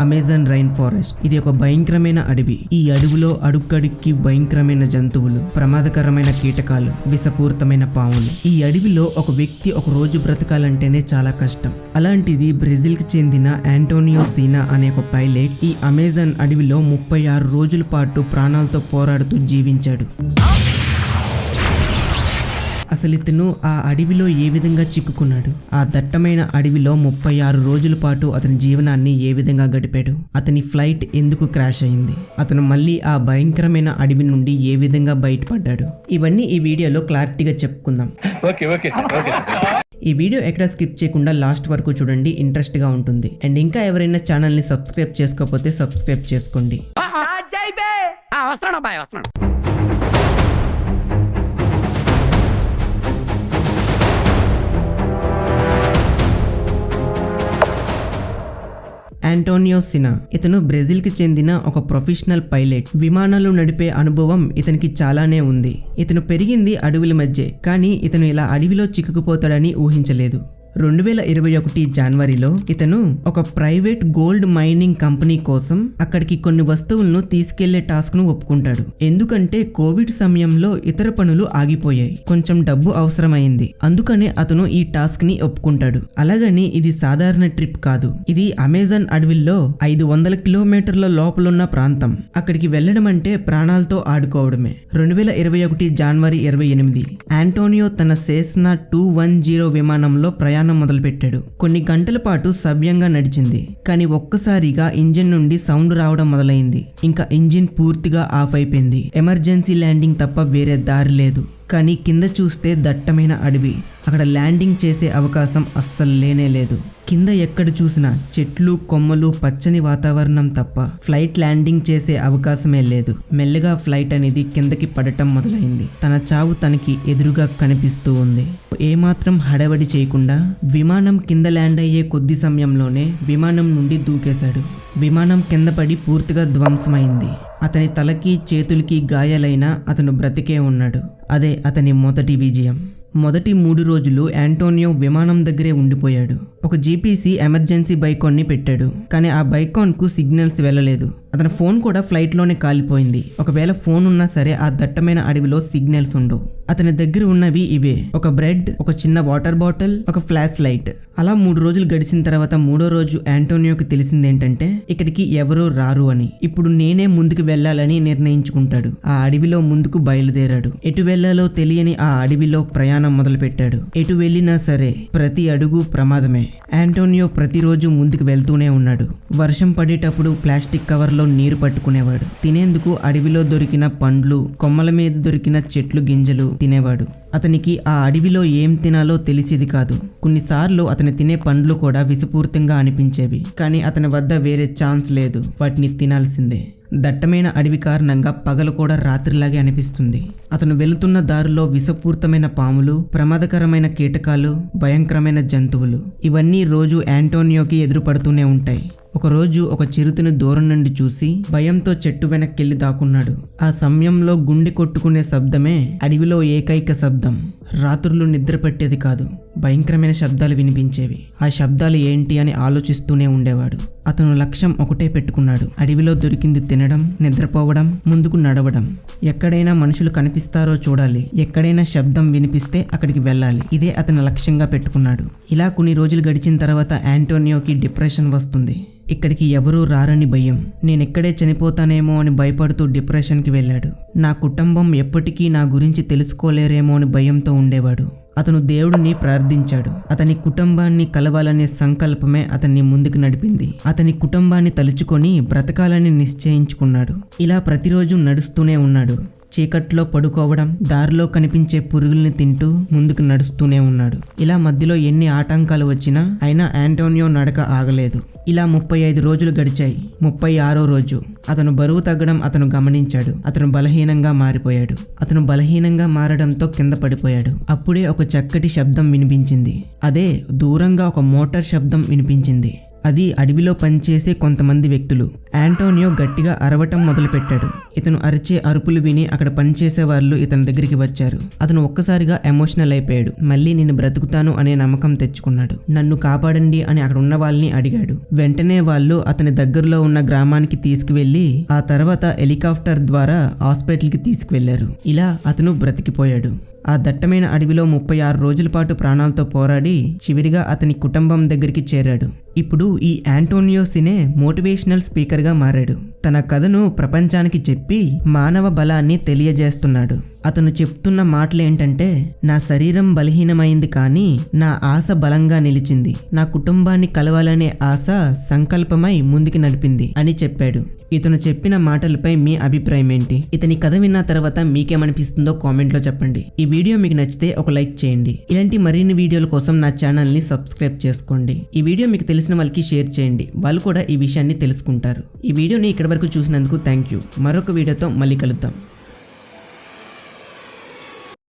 Amazon rain forest. ఇది ఒక భయంకరమైన అడవి. ఈ అడవిలో అడుక్కడికి భయంకరమైన జంతువులు, ప్రమాదకరమైన కీటకాలు, విషపూరితమైన పాములు. ఈ అడవిలో ఒక వ్యక్తి ఒక రోజు బ్రతకాలంటేనే చాలా కష్టం. అలాంటిది బ్రెజిల్ కి చెందిన ఆంటోనియో సీనా అనే ఒక పైలట్ ఈ అమెజాన్ అడవిలో 36 రోజుల పాటు ప్రాణాలతో పోరాడుతూ జీవించాడు. అసలు ఇతను ఆ అడవిలో ఏ విధంగా చిక్కుకున్నాడు? ఆ దట్టమైన అడవిలో 36 రోజుల పాటు అతని జీవనాన్ని ఏ విధంగా గడిపాడు? అతని ఫ్లైట్ ఎందుకు క్రాష్ అయింది? అతను మళ్ళీ ఆ భయంకరమైన అడవి నుండి ఏ విధంగా బయటపడ్డాడు? ఇవన్నీ ఈ వీడియోలో క్లారిటీగా చెప్పుకుందాం. ఈ వీడియో ఎక్కడ స్కిప్ చేయకుండా లాస్ట్ వరకు చూడండి, ఇంట్రెస్ట్ గా ఉంటుంది. అండ్ ఇంకా ఎవరైనా ఛానల్ ని సబ్స్క్రైబ్ చేసుకోకపోతే సబ్స్క్రైబ్ చేసుకోండి. ఆంటోనియో సీనా ఇతను బ్రెజిల్ కి చెందిన ఒక ప్రొఫెషనల్ పైలట్. విమానాలు నడిపే అనుభవం ఇతనికి చాలానే ఉంది. ఇతను పెరిగింది అడవుల మధ్య, కానీ ఇతను ఇలా అడవిలో చిక్కుకుపోతాడని ఊహించలేదు. 2021 జనవరిలో ఇతను ఒక ప్రైవేట్ గోల్డ్ మైనింగ్ కంపెనీ కోసం అక్కడికి కొన్ని వస్తువులను తీసుకెళ్లే టాస్క్ ను ఒప్పుకుంటాడు. ఎందుకంటే కోవిడ్ సమయంలో ఇతర పనులు ఆగిపోయాయి, కొంచెం డబ్బు అవసరమైంది. అందుకనే అతను ఈ టాస్క్ ని ఒప్పుకుంటాడు. అలాగని ఇది సాధారణ ట్రిప్ కాదు. ఇది అమెజాన్ అడవిలో 500 కిలోమీటర్ల లోపలున్న ప్రాంతం. అక్కడికి వెళ్లడం అంటే ప్రాణాలతో ఆడుకోవడమే. 2021 జనవరి 28 ఆంటోనియో తన సెస్నా 210 విమానంలో ప్రయాణం మొదలుపెట్టాడు. కొన్ని గంటల పాటు సవ్యంగా నడిచింది, కానీ ఒక్కసారిగా ఇంజిన్ నుండి సౌండ్ రావడం మొదలైంది. ఇంకా ఇంజిన్ పూర్తిగా ఆఫ్ అయిపోయింది. ఎమర్జెన్సీ ల్యాండింగ్ తప్ప వేరే దారి లేదు. కానీ కింద చూస్తే దట్టమైన అడవి. అక్కడ ల్యాండింగ్ చేసే అవకాశం అస్సలు లేనే లేదు. కింద ఎక్కడ చూసినా చెట్లు, కొమ్మలు, పచ్చని వాతావరణం తప్ప ఫ్లైట్ ల్యాండింగ్ చేసే అవకాశమే లేదు. మెల్లగా ఫ్లైట్ అనేది కిందకి పడటం మొదలైంది. తన చావు తనకి ఎదురుగా కనిపిస్తూ ఉంది. ఏమాత్రం హడావడి చేయకుండా విమానం కింద ల్యాండ్ అయ్యే కొద్ది సమయంలోనే విమానం నుండి దూకేశాడు. విమానం కింద పడి పూర్తిగా ధ్వంసమైంది. అతని తలకి, చేతులకి గాయాలైనా అతను బ్రతికే ఉన్నాడు. అదే అతని మొదటి విజయం. మొదటి 3 రోజులు ఆంటోనియో విమానం దగ్గరే ఉండిపోయాడు. ఒక జీపీసీ ఎమర్జెన్సీ బైకాన్ ని పెట్టాడు, కానీ ఆ బైకాన్ కు సిగ్నల్స్ వెళ్ళలేదు. అతని ఫోన్ కూడా ఫ్లైట్ లోనే కాలిపోయింది. ఒకవేళ ఫోన్ ఉన్నా సరే ఆ దట్టమైన అడవిలో సిగ్నల్స్ ఉండవు. అతని దగ్గర ఉన్నవి ఇవే: ఒక బ్రెడ్, ఒక చిన్న వాటర్ బాటిల్, ఒక ఫ్లాష్ లైట్. అలా 3 రోజులు గడిచిన తర్వాత 3వ రోజు ఆంటోనియోకి తెలిసిందేంటంటే ఇక్కడికి ఎవరూ రారు అని. ఇప్పుడు నేనే ముందుకు వెళ్ళాలని నిర్ణయించుకుంటాడు. ఆ అడవిలో ముందుకు బయలుదేరాడు. ఎటు వెళ్లాలో తెలియని ఆ అడవిలో ప్రయాణం మొదలు పెట్టాడు. ఎటు వెళ్ళినా సరే ప్రతి అడుగు ప్రమాదమే. ఆంటోనియో ప్రతిరోజు ముందుకు వెళ్తూనే ఉన్నాడు. వర్షం పడేటప్పుడు ప్లాస్టిక్ కవర్లో నీరు పట్టుకునేవాడు. తినేందుకు అడవిలో దొరికిన పండ్లు, కొమ్మల మీద దొరికిన చెట్లు గింజలు తినేవాడు. అతనికి ఆ అడవిలో ఏం తినాలో తెలిసేది కాదు. కొన్నిసార్లు అతను తినే పండ్లు కూడా విషపూరితంగా అనిపించేవి, కానీ అతని వద్ద వేరే ఛాన్స్ లేదు. వాటిని తినాల్సిందే. దట్టమైన అడవి కారణంగా పగలు కూడా రాత్రిలాగే అనిపిస్తుంది. అతను వెళుతున్న దారిలో విషపూరితమైన పాములు, ప్రమాదకరమైన కీటకాలు, భయంకరమైన జంతువులు ఇవన్నీ రోజు ఆంటోనియోకి ఎదురుపడుతూనే ఉంటాయి. ఒకరోజు ఒక చిరుతను దూరం నుండి చూసి భయంతో చెట్టు వెనక్కెళ్లి దాక్కున్నాడు. ఆ సమయంలో గుండె కొట్టుకునే శబ్దమే అడవిలో ఏకైక శబ్దం. రాత్రులు నిద్ర పట్టేది కాదు, భయంకరమైన శబ్దాలు వినిపించేవి. ఆ శబ్దాలు ఏంటి అని ఆలోచిస్తూనే ఉండేవాడు. అతను లక్ష్యం ఒకటే పెట్టుకున్నాడు: అడవిలో దొరికింది తినడం, నిద్రపోవడం, ముందుకు నడవడం. ఎక్కడైనా మనుషులు కనిపిస్తారో చూడాలి, ఎక్కడైనా శబ్దం వినిపిస్తే అక్కడికి వెళ్ళాలి. ఇదే అతని లక్ష్యంగా పెట్టుకున్నాడు. ఇలా కొన్ని రోజులు గడిచిన తర్వాత ఆంటోనియోకి డిప్రెషన్ వస్తుంది. ఇక్కడికి ఎవరూ రారని భయం. నేనెక్కడే చనిపోతానేమో అని భయపడుతూ డిప్రెషన్కి వెళ్ళాడు. నా కుటుంబం ఎప్పటికీ నా గురించి తెలుసుకోలేరేమో అని భయంతో ఉండేవాడు. అతను దేవుడిని ప్రార్థించాడు. అతని కుటుంబాన్ని కలవాలనే సంకల్పమే అతన్ని ముందుకు నడిపింది. అతని కుటుంబాన్ని తలుచుకొని బ్రతకాలని నిశ్చయించుకున్నాడు. ఇలా ప్రతిరోజు నడుస్తూనే ఉన్నాడు. చీకట్లో పడుకోవడం, దారిలో కనిపించే పురుగుల్ని తింటూ ముందుకు నడుస్తూనే ఉన్నాడు. ఇలా మధ్యలో ఎన్ని ఆటంకాలు వచ్చినా అయినా ఆంటోనియో నడక ఆగలేదు. ఇలా 35 రోజులు గడిచాయి. 36వ రోజు అతను బరువు తగ్గడం అతను గమనించాడు. అతను బలహీనంగా మారిపోయాడు. అతను బలహీనంగా మారడంతో కింద పడిపోయాడు. అప్పుడే ఒక చక్కటి శబ్దం వినిపించింది. అదే దూరంగా ఒక మోటార్ శబ్దం వినిపించింది. అది అడవిలో పనిచేసే కొంతమంది వ్యక్తులు. ఆంటోనియో గట్టిగా అరవటం మొదలుపెట్టాడు. ఇతను అరిచే అరుపులు విని అక్కడ పనిచేసే వాళ్ళు ఇతని దగ్గరికి వచ్చారు. అతను ఒక్కసారిగా ఎమోషనల్ అయిపోయాడు. మళ్ళీ నేను బ్రతుకుతాను అనే నమ్మకం తెచ్చుకున్నాడు. నన్ను కాపాడండి అని అక్కడ ఉన్న వాళ్ళని అడిగాడు. వెంటనే వాళ్ళు అతని దగ్గరలో ఉన్న గ్రామానికి తీసుకువెళ్లి ఆ తర్వాత హెలికాప్టర్ ద్వారా హాస్పిటల్కి తీసుకువెళ్లారు. ఇలా అతను బ్రతికిపోయాడు. ఆ దట్టమైన అడవిలో 36 రోజుల పాటు ప్రాణాలతో పోరాడి చివరిగా అతని కుటుంబం దగ్గరికి చేరాడు. ఇప్పుడు ఈ ఆంటోనియో సినే మోటివేషనల్ స్పీకర్గా మారాడు. తన కథను ప్రపంచానికి చెప్పి మానవ బలాన్ని తెలియజేస్తున్నాడు. అతను చెప్తున్న మాటలు ఏంటంటే, నా శరీరం బలహీనమైంది కానీ నా ఆశ బలంగా నిలిచింది. నా కుటుంబాన్ని కలవాలనే ఆశ సంకల్పమై ముందుకు నడిపింది అని చెప్పాడు. ఇతను చెప్పిన మాటలపై మీ అభిప్రాయం ఏంటి? ఇతని కథ విన్న తర్వాత మీకేమనిపిస్తుందో కామెంట్లో చెప్పండి. ఈ వీడియో మీకు నచ్చితే ఒక లైక్ చేయండి. ఇలాంటి మరిన్ని వీడియోల కోసం నా ఛానల్ని సబ్స్క్రైబ్ చేసుకోండి. ఈ వీడియో మీకు తెలిసిన వాళ్ళకి షేర్ చేయండి. వాళ్ళు కూడా ఈ విషయాన్ని తెలుసుకుంటారు. ఈ వీడియోని ఇక్కడి వరకు చూసినందుకు థ్యాంక్ యూ. మరొక వీడియోతో మళ్ళీ కలుద్దాం.